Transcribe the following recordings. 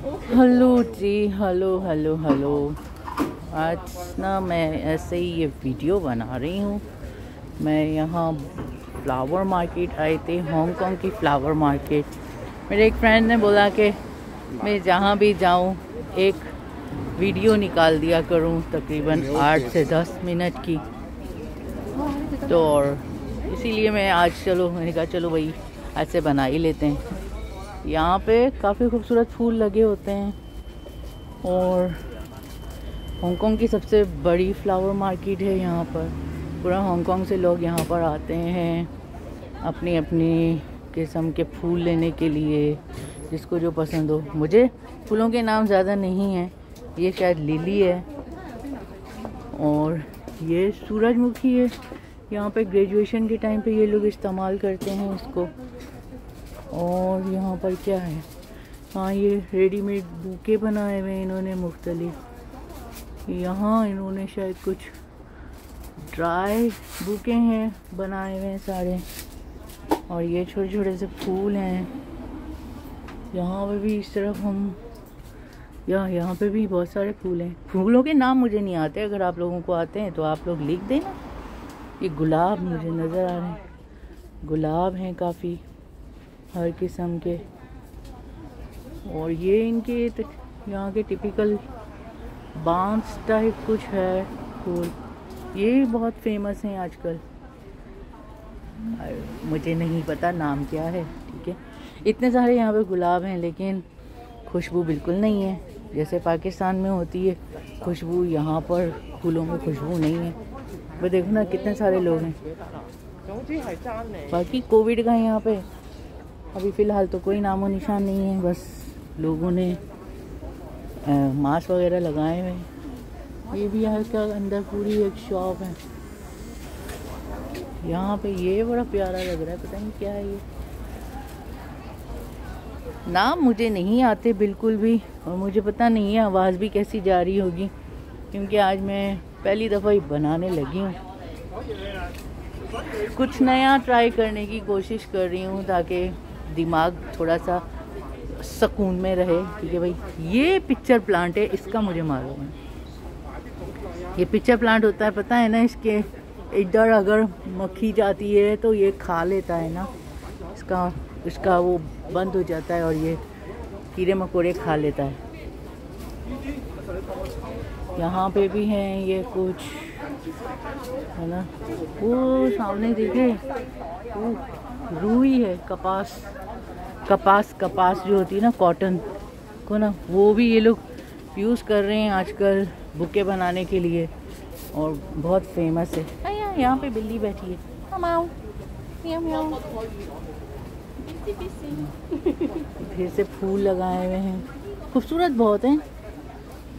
Hello जी, hello hello hello. आज ना मैं ऐसे ही ये वीडियो बना रही हूँ। मैं यहाँ फ्लावर मार्केट आई थी, हांगकांग की फ्लावर मार्केट। मेरे एक फ्रेंड ने बोला कि मैं जहाँ भी जाऊँ एक वीडियो निकाल दिया करूँ तकरीबन 8 से 10 मिनट की। तो और इसीलिए मैं आज मैंने कहा चलो भाई आज से बना ही लेते हैं। यहाँ पे काफ़ी खूबसूरत फूल लगे होते हैं और हांगकांग की सबसे बड़ी फ्लावर मार्केट है यहाँ पर। पूरा हांगकांग से लोग यहाँ पर आते हैं अपनी अपनी किस्म के फूल लेने के लिए, जिसको जो पसंद हो। मुझे फूलों के नाम ज़्यादा नहीं हैं, ये शायद लिली है और ये सूरजमुखी है। यहाँ पे ग्रेजुएशन के टाइम पे ये लोग इस्तेमाल करते हैं इसको। और यहाँ पर क्या है, हाँ ये रेडीमेड बुके बनाए हुए हैं इन्होंने मुख्तलिफ। यहाँ इन्होंने शायद कुछ ड्राई बुके हैं बनाए हुए हैं सारे। और ये छोटे छोटे से फूल हैं। यहाँ पे भी इस तरफ हम यहाँ पे भी बहुत सारे फूल हैं। फूलों के नाम मुझे नहीं आते, अगर आप लोगों को आते हैं तो आप लोग लिख देना। ये गुलाब मुझे नज़र आ रहे हैं, गुलाब हैं काफ़ी हर किस्म के। और ये इनके यहाँ के टिपिकल बांस टाइप कुछ है फूल, ये बहुत फेमस हैं आजकल। मुझे नहीं पता नाम क्या है, ठीक है। इतने सारे यहाँ पे गुलाब हैं लेकिन खुशबू बिल्कुल नहीं है, जैसे पाकिस्तान में होती है खुशबू, यहाँ पर फूलों में खुशबू नहीं है। वो देखो ना कितने सारे लोग हैं। बाकी कोविड का यहाँ पे अभी फ़िलहाल तो कोई नामो निशान नहीं है, बस लोगों ने मास्क वगैरह लगाए हुए हैं। ये भी यहाँ का अंदर पूरी एक शॉप है। यहाँ पे ये बड़ा प्यारा लग रहा है, पता नहीं क्या है ये। नाम मुझे नहीं आते बिल्कुल भी, और मुझे पता नहीं है आवाज़ भी कैसी जा रही होगी, क्योंकि आज मैं पहली दफ़ा ही बनाने लगी हूँ। कुछ नया ट्राई करने की कोशिश कर रही हूँ ताकि दिमाग थोड़ा सा सुकून में रहे। ठीक है भाई, ये पिक्चर प्लांट है, इसका मुझे मालूम है। ये पिक्चर प्लांट होता है, पता है ना, इसके इधर अगर मक्खी जाती है तो ये खा लेता है ना, इसका वो बंद हो जाता है और ये कीड़े मकोड़े खा लेता है। यहाँ पे भी हैं ये कुछ, है ना। वो सामने देखे, वो रुई है, कपास जो होती है ना, कॉटन को ना, वो भी ये लोग यूज़ कर रहे हैं आजकल बुके बनाने के लिए और बहुत फेमस है। यहाँ पे बिल्ली बैठी है, म्याऊ म्याऊ म्याऊ। फिर से फूल लगाए हुए हैं, खूबसूरत बहुत हैं।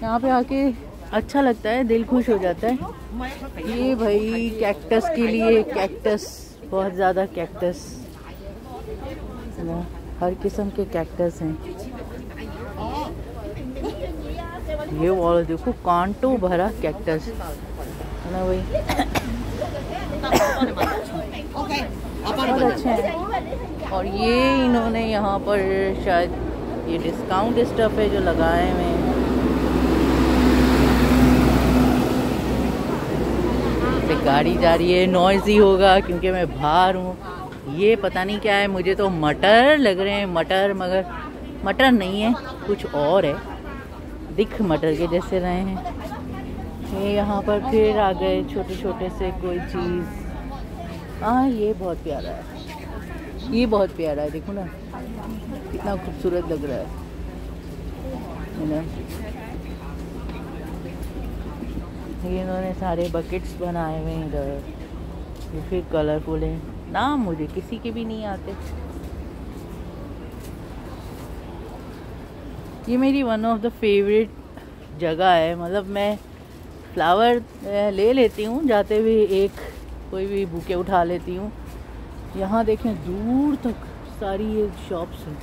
यहाँ पे आके अच्छा लगता है, दिल खुश हो जाता है। ये भाई कैक्टस के लिए, कैक्टस बहुत ज़्यादा कैक्टस, हर किस्म के कैक्टस हैं। ये वाला देखो, कांटों भरा कैक्टस है ना भाई, बहुत अच्छे हैं। और ये इन्होंने यहाँ पर शायद ये डिस्काउंट स्टफ है जो लगाए हुए हैं। गाड़ी जा रही है, नॉइज़ी होगा क्योंकि मैं बाहर हूँ। ये पता नहीं क्या है, मुझे तो मटर लग रहे हैं, मटर, मगर मटर नहीं है, कुछ और है, दिख मटर के जैसे रहे हैं। ये यहाँ पर फिर आ गए छोटे छोटे से कोई चीज़। हाँ ये बहुत प्यारा है, ये बहुत प्यारा है, देखो ना कितना खूबसूरत लग रहा है ना। ये इन्होंने सारे बकेट्स बनाए हुए हैं इधर, ये फिर कलरफुल है। नाम मुझे किसी के भी नहीं आते। ये मेरी वन ऑफ द फेवरेट जगह है, मतलब मैं फ्लावर ले लेती हूँ जाते हुए, एक कोई भी बुके उठा लेती हूँ। यहाँ देखें दूर तक सारी ये शॉप्स हैं,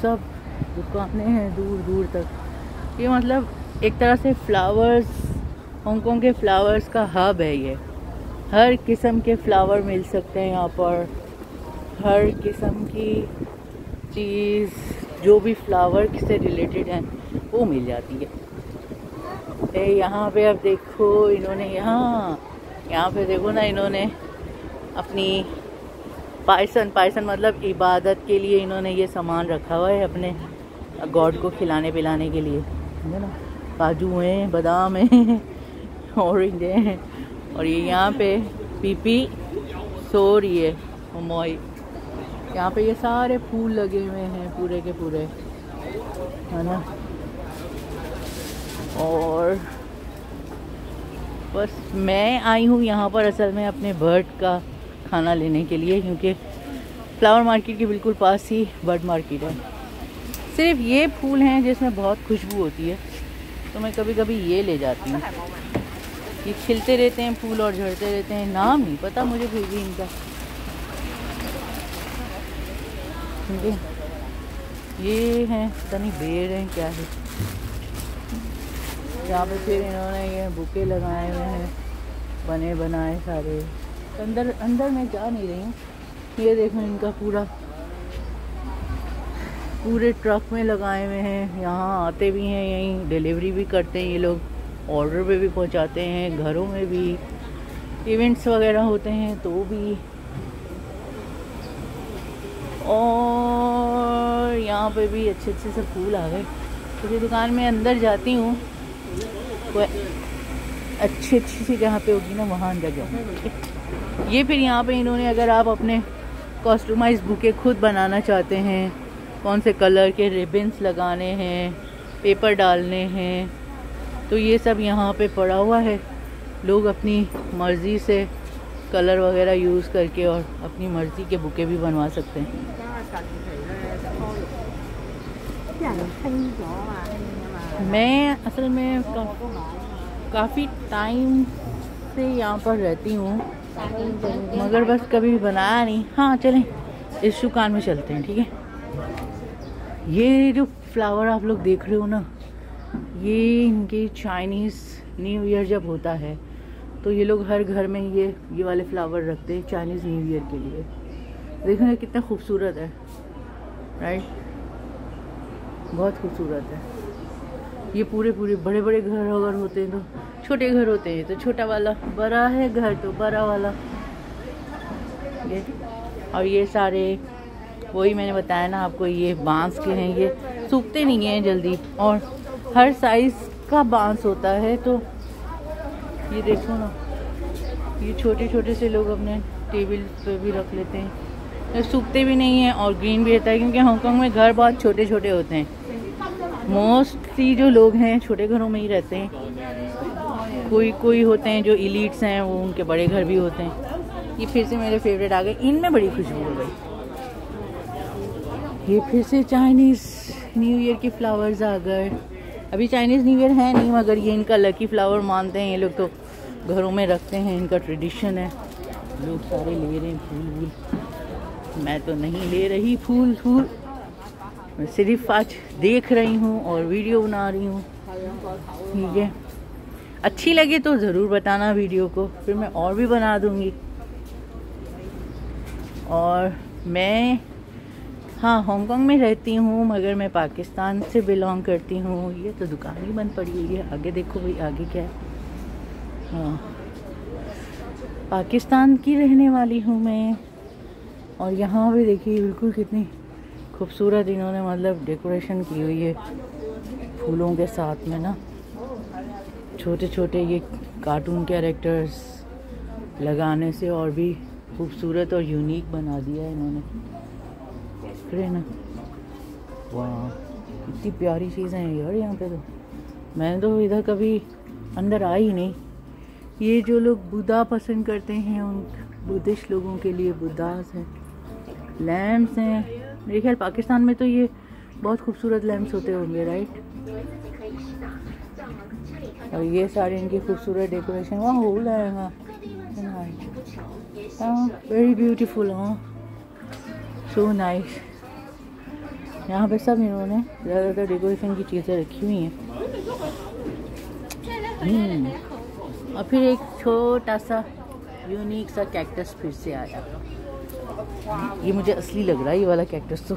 सब दुकानें हैं दूर दूर तक। ये मतलब एक तरह से फ्लावर्स, हांगकांग के फ्लावर्स का हब है ये। हर किस्म के फ्लावर मिल सकते हैं यहाँ पर, हर किस्म की चीज़ जो भी फ्लावर से रिलेटेड हैं वो मिल जाती है। यहाँ पे अब देखो इन्होंने यहाँ पे देखो ना, इन्होंने अपनी पायसन मतलब इबादत के लिए इन्होंने ये सामान रखा हुआ है अपने गॉड को खिलाने पिलाने के लिए, है ना। काजू हैं, बादाम हैं, ऑरेंज हैं, और ये यहाँ पे पीपी सो रही है मोई। यहाँ पे ये सारे फूल लगे हुए हैं पूरे के पूरे, है ना। और बस मैं आई हूँ यहाँ पर असल में अपने बर्ड का खाना लेने के लिए, क्योंकि फ्लावर मार्केट के बिल्कुल पास ही बर्ड मार्केट है। सिर्फ ये फूल हैं जिसमें बहुत खुशबू होती है, तो मैं कभी कभी ये ले जाती हूँ। ये खिलते रहते हैं फूल और झड़ते रहते हैं, नाम नहीं पता मुझे फिर भी इनका। ये हैं पता नहीं बेर हैं क्या है। यहाँ पे फिर इन्होंने ये बुके लगाए हुए हैं बने बनाए सारे। अंदर मैं जा नहीं रही हूँ। ये देखो इनका पूरे ट्रक में लगाए हुए हैं। यहाँ आते भी हैं, यहीं डिलीवरी भी करते हैं ये लोग, ऑर्डर पे भी पहुँचाते हैं, घरों में भी इवेंट्स वगैरह होते हैं तो भी। और यहाँ पे भी अच्छे से फूल आ गए। तो ये दुकान में अंदर जाती हूँ, कोई अच्छी सी जगह पे होगी ना वहाँ अंदर जाऊँ। ये फिर यहाँ पे इन्होंने, अगर आप अपने कस्टमाइज बुके खुद बनाना चाहते हैं, कौन से कलर के रिबन्स लगाने हैं, पेपर डालने हैं, तो ये सब यहाँ पे पड़ा हुआ है। लोग अपनी मर्ज़ी से कलर वगैरह यूज़ करके और अपनी मर्ज़ी के बुके भी बनवा सकते हैं। मैं असल में काफ़ी टाइम से यहाँ पर रहती हूँ, मगर बस कभी बनाया नहीं। हाँ चलें इस दुकान में चलते हैं, ठीक है। ये जो फ्लावर आप लोग देख रहे हो ना, ये इनके चाइनीज़ न्यू ईयर जब होता है तो ये लोग हर घर में ये वाले फ्लावर रखते हैं चाइनीज़ न्यू ईयर के लिए। देखो ना कितना खूबसूरत है, राइट, बहुत खूबसूरत है। ये पूरे बड़े घर अगर होते हैं तो छोटे घर होते हैं तो छोटा वाला, बड़ा है घर तो बड़ा वाला। ये और ये सारे वही मैंने बताया ना आपको, ये बांस के हैं, ये सूखते नहीं हैं जल्दी और हर साइज़ का बांस होता है। तो ये देखो ना, ये छोटे से लोग अपने टेबल पे भी रख लेते हैं, ये सूखते भी नहीं हैं और ग्रीन भी रहता है, क्योंकि हांगकांग में घर बहुत छोटे होते हैं। मोस्टली जो लोग हैं छोटे घरों में ही रहते हैं। कोई होते हैं जो इलीट्स हैं, वो उनके बड़े घर भी होते हैं। ये फिर से मेरे फेवरेट आ गए, इनमें बड़ी खुशबू हो गई। ये फिर से चाइनीज़ न्यू ईयर के फ्लावर्स आ गए। अभी चाइनीज़ न्यू ईयर है नहीं, मगर ये इनका लकी फ्लावर मानते हैं ये लोग, तो घरों में रखते हैं, इनका ट्रेडिशन है। लोग सारे ले रहे हैं फूल, मैं तो नहीं ले रही फूल, मैं सिर्फ आज देख रही हूँ और वीडियो बना रही हूँ, ठीक है। अच्छी लगे तो ज़रूर बताना वीडियो को, फिर मैं और भी बना दूँगी। और मैं हांगकांग में रहती हूँ, मगर मैं पाकिस्तान से बिलोंग करती हूँ। ये तो दुकान ही बंद पड़ी हुई है, आगे देखो भाई आगे क्या है। हाँ, पाकिस्तान की रहने वाली हूँ मैं। और यहाँ पे देखिए बिल्कुल कितनी खूबसूरत इन्होंने मतलब डेकोरेशन की हुई है फूलों के साथ में ना। छोटे ये कार्टून कैरेक्टर्स लगाने से और भी खूबसूरत और यूनिक बना दिया है इन्होंने, ना। वाह, इतनी प्यारी चीज़ें हैं यार यहाँ पे। तो मैंने तो इधर कभी अंदर आई ही नहीं। ये जो लोग बुद्धा पसंद करते हैं, उन बुद्धिस्ट लोगों के लिए बुद्धास हैं, लैम्प्स हैं। मेरे ख्याल पाकिस्तान में तो ये बहुत खूबसूरत लैम्प्स होते होंगे, राइट। और ये सारे इनकी खूबसूरत डेकोरेशन, वहाँ होल है, वेरी ब्यूटीफुल, सो नाइस। यहाँ पे सब इन्होंने ज़्यादातर डेकोरेशन की चीज़ें रखी हुई हैं। और फिर एक छोटा सा यूनिक सा कैक्टस फिर से आया। ये मुझे असली लग रहा है, ये वाला कैक्टस तो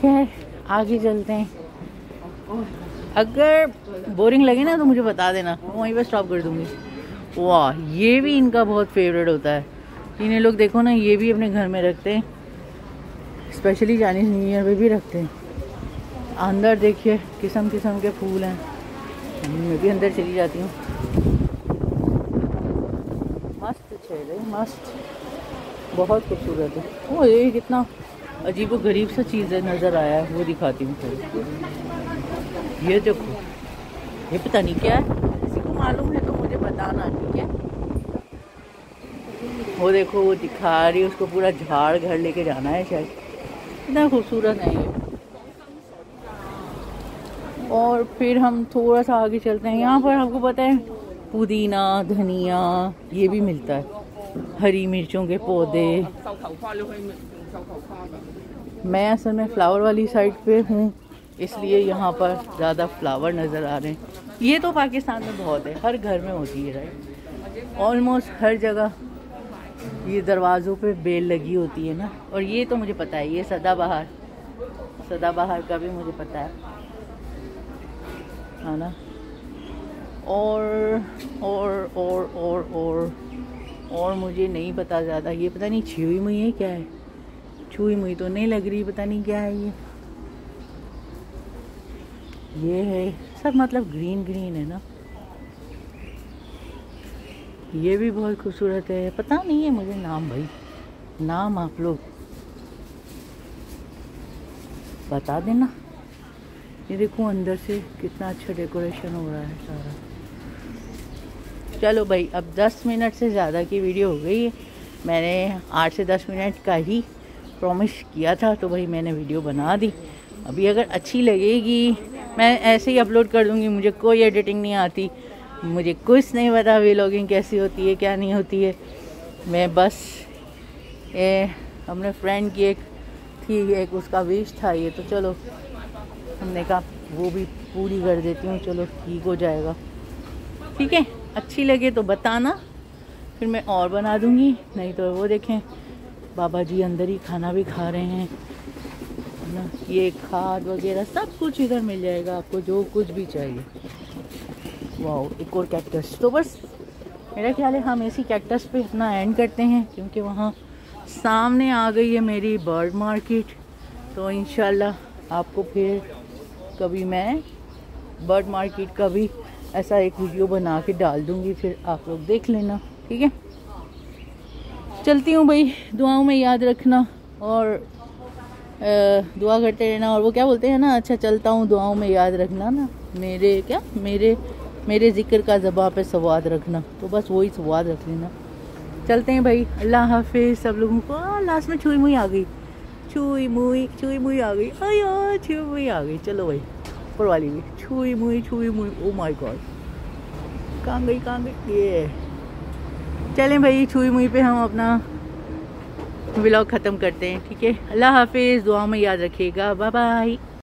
खैर आगे चलते हैं। अगर बोरिंग लगे ना तो मुझे बता देना, वहीं पे स्टॉप कर दूंगी। वाह, ये भी इनका बहुत फेवरेट होता है। इन्हें लोग देखो ना, ये भी अपने घर में रखते हैं, स्पेशली चाइनीज न्यू ईयर पे भी रखते हैं। अंदर देखिए किस्म किस्म के फूल हैं। मैं भी अंदर चली जाती हूँ। मस्त है, मस्त, बहुत खूबसूरत है। ओ ये कितना अजीब व गरीब सा चीज़ नज़र आया है, वो दिखाती हूँ। ये देखो, ये पता नहीं क्या है, किसी को मालूम है तो मुझे बताना, ठीक है। वो देखो, वो दिखा रही है, उसको पूरा झाड़ घर लेके जाना है शायद। इतना खूबसूरत है ये। और फिर हम थोड़ा सा आगे चलते हैं। यहाँ पर आपको पता है पुदीना, धनिया ये भी मिलता है, हरी मिर्चों के पौधे। मैं असल में फ्लावर वाली साइड पे हूँ, इसलिए यहाँ पर ज़्यादा फ्लावर नज़र आ रहे हैं। ये तो पाकिस्तान में बहुत है, हर घर में होती है, राइट। ऑलमोस्ट हर जगह ये दरवाज़ों पे बेल लगी होती है ना। और ये तो मुझे पता है, ये सदाबहार का भी मुझे पता है ना। और मुझे नहीं पता ज़्यादा। ये पता नहीं छुई मुई है क्या है, छुई मुई तो नहीं लग रही, पता नहीं क्या है ये है सब, मतलब ग्रीन ग्रीन है ना। ये भी बहुत खूबसूरत है, पता नहीं है मुझे नाम, भाई नाम आप लोग बता देना। ये देखो अंदर से कितना अच्छा डेकोरेशन हो रहा है सारा। चलो भाई, अब 10 मिनट से ज़्यादा की वीडियो हो गई है। मैंने 8 से 10 मिनट का ही प्रॉमिस किया था, तो भाई मैंने वीडियो बना दी। अभी अगर अच्छी लगेगी मैं ऐसे ही अपलोड कर दूँगी। मुझे कोई एडिटिंग नहीं आती, मुझे कुछ नहीं पता व्लॉगिंग कैसी होती है क्या नहीं होती है। मैं बस अपने फ्रेंड की एक उसका विश था ये, तो चलो हमने कहा वो भी पूरी कर देती हूँ। चलो ठीक हो जाएगा, ठीक है। अच्छी लगे तो बताना, फिर मैं और बना दूँगी। नहीं तो वो देखें बाबा जी अंदर ही खाना भी खा रहे हैं ना। ये खाद वगैरह सब कुछ इधर मिल जाएगा आपको, जो कुछ भी चाहिए। वाह, एक और कैक्टस। तो बस मेरा ख्याल है हम इसी कैक्टस पे अपना एंड करते हैं, क्योंकि वहाँ सामने आ गई है मेरी बर्ड मार्केट। तो इंशाल्लाह आपको फिर कभी मैं बर्ड मार्केट का भी ऐसा एक वीडियो बना के डाल दूँगी, फिर आप लोग देख लेना, ठीक है। चलती हूँ भाई, दुआओं में याद रखना और दुआ करते रहना। और वो क्या बोलते हैं ना, अच्छा चलता हूँ दुआओं में याद रखना ना, मेरे जिक्र का ज़बां पे सवाद रखना। तो बस वही सवाद रख लेना। चलते हैं भाई, अल्लाह हाफिज़ सब लोगों को। लास्ट में छुई मुई आ गई, छुई मुई आ गई, अयो छुई मुई आ गई। चलो भाई, ऊपर वाली भी छुई मुई। ओ माय गॉड, कहाँ गई ये। चलें भाई, छुई मुई पे हम अपना व्लॉग ख़त्म करते हैं, ठीक है। अल्लाह हाफिज़, दुआ में याद रखिएगा, बाय बाय।